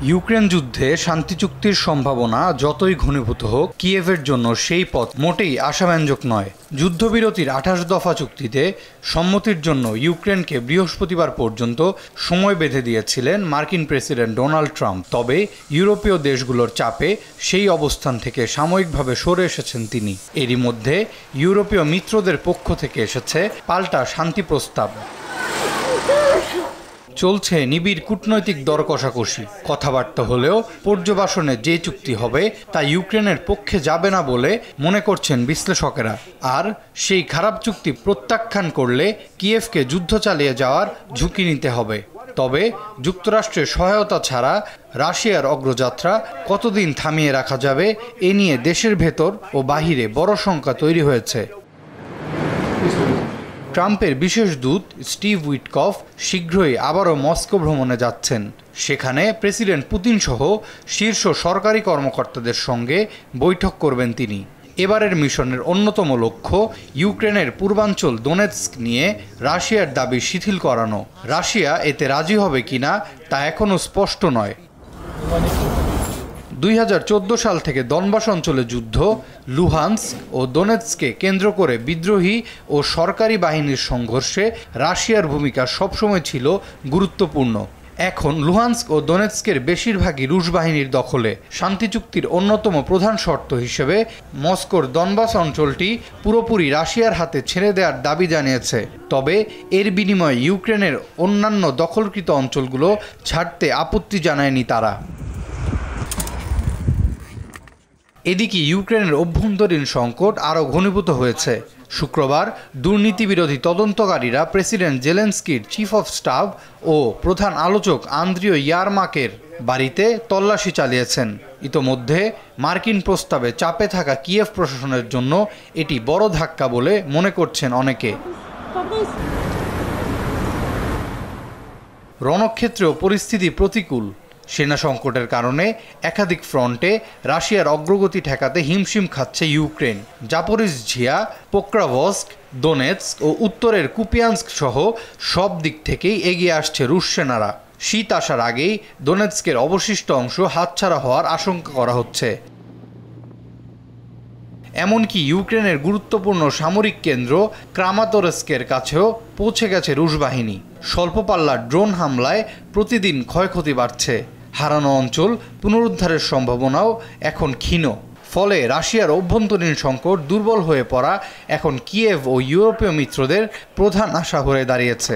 Ukraine যুদ্ধে শান্তি চুক্তির সম্ভাবনা যতই ঘনীভূত হোক, কিয়েভের জন্য সেই পথ মোটেই আশাব্যঞ্জক নয়। যুদ্ধবিরতির ২৮ দফা চুক্তিতে সম্মতির জন্য ইউক্রেনকে বৃহস্পতিবার পর্যন্ত সময় বেঁধে দিয়েছিলেন মার্কিন প্রেসিডেন্ট ডোনাল্ড ট্রাম্প। তবে ইউরোপীয় দেশগুলোর চাপে সেই অবস্থান থেকে সাময়িকভাবে সরে এসেছেন তিনি। এরই মধ্যে ইউরোপীয় মিত্রদের পক্ষ থেকে এসেছে পাল্টা শান্তি প্রস্তাব। চলছে নিবিড় কূটনৈতিক দর কষাকষি। কথাবার্তা হলেও পর্যবেক্ষণে যে চুক্তি হবে তা ইউক্রেনের পক্ষে যাবে না বলে মনে করছেন বিশ্লেষকেরা। আর সেই খারাপ চুক্তি প্রত্যাখ্যান করলে কিয়েভকে যুদ্ধ চালিয়ে যাওয়ার ঝুঁকি নিতে হবে। তবে যুক্তরাষ্ট্রের সহায়তা ছাড়া রাশিয়ার অগ্রযাত্রা কতদিন থামিয়ে রাখা যাবে, এ নিয়ে দেশের ভেতর ও বাহিরে বড় শঙ্কা তৈরি হয়েছে। ট্রাম্পের বিশেষ দূত স্টিভ উইটকফ শীঘ্রই আবারও মস্কো ভ্রমণে যাচ্ছেন। সেখানে প্রেসিডেন্ট পুতিন সহ শীর্ষ সরকারি কর্মকর্তাদের সঙ্গে বৈঠক করবেন তিনি। এবারের মিশনের অন্যতম লক্ষ্য ইউক্রেনের পূর্বাঞ্চল দোনেৎস্ক নিয়ে রাশিয়ার দাবি শিথিল করানো। রাশিয়া এতে রাজি হবে কিনা তা এখনও স্পষ্ট নয়। ২০১৪ সাল থেকে দনবাস অঞ্চলে যুদ্ধ, লুহান্স্ক ও দোনেৎস্কে কেন্দ্র করে বিদ্রোহী ও সরকারি বাহিনীর সংঘর্ষে রাশিয়ার ভূমিকা সবসময় ছিল গুরুত্বপূর্ণ। এখন লুহান্স্ক ও দোনেৎস্কের বেশিরভাগই রুশ বাহিনীর দখলে। শান্তি চুক্তির অন্যতম প্রধান শর্ত হিসেবে মস্কোর দনবাস অঞ্চলটি পুরোপুরি রাশিয়ার হাতে ছেড়ে দেওয়ার দাবি জানিয়েছে। তবে এর বিনিময়ে ইউক্রেনের অন্যান্য দখলকৃত অঞ্চলগুলো ছাড়তে আপত্তি জানায়নি তারা। এদিকে ইউক্রেনের অভ্যন্তরীণ সংকট আরও ঘনীভূত হয়েছে। শুক্রবার দুর্নীতিবিরোধী তদন্তকারীরা প্রেসিডেন্ট জেলেনস্কির চিফ অফ স্টাফ ও প্রধান আলোচক আন্দ্রিও ইয়ারমাকের বাড়িতে তল্লাশি চালিয়েছেন। ইতোমধ্যে মার্কিন প্রস্তাবে চাপে থাকা কিয়েভ প্রশাসনের জন্য এটি বড় ধাক্কা বলে মনে করছেন অনেকে। রণক্ষেত্রেও পরিস্থিতি প্রতিকূল। সেনা সংকটের কারণে একাধিক ফ্রন্টে রাশিয়ার অগ্রগতি ঠেকাতে হিমশিম খাচ্ছে ইউক্রেন। জাপোরিজঝিয়া, পোক্রাভস্ক, দোনেৎস্ক ও উত্তরের কুপিয়ানস্ক সহ সব দিক থেকেই এগিয়ে আসছে রুশ সেনারা। শীত আসার আগেই দোনেৎস্কের অবশিষ্ট অংশ হাতছাড়া হওয়ার আশঙ্কা করা হচ্ছে। এমনকি ইউক্রেনের গুরুত্বপূর্ণ সামরিক কেন্দ্র ক্রামাতোরস্কের কাছেও পৌঁছে গেছে রুশ বাহিনী। স্বল্প পাল্লার ড্রোন হামলায় প্রতিদিন ক্ষয়ক্ষতি বাড়ছে। হারানো অঞ্চল পুনরুদ্ধারের সম্ভাবনাও এখন ক্ষীণ। ফলে রাশিয়ার অভ্যন্তরীণ সংকট দুর্বল হয়ে পড়া এখন কিয়েভ ও ইউরোপীয় মিত্রদের প্রধান আশা হয়ে দাঁড়িয়েছে।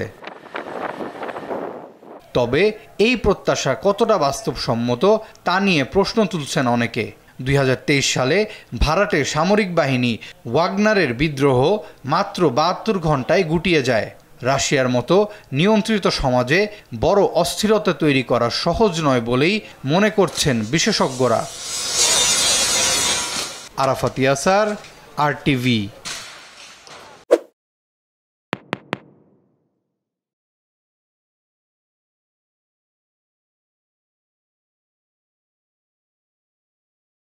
তবে এই প্রত্যাশা কতটা বাস্তবসম্মত তা নিয়ে প্রশ্ন তুলছেন অনেকে। ২০২৩ সালে ভাড়াটে সামরিক বাহিনী ওয়াগনারের বিদ্রোহ মাত্র ৭২ ঘন্টায় গুটিয়ে যায়। রাশিয়ার মতো নিয়ন্ত্রিত সমাজে বড় অস্থিরতা তৈরি করা সহজ নয় বলেই মনে করছেন বিশেষজ্ঞরা। আরাফাত ইয়াসার, RTV।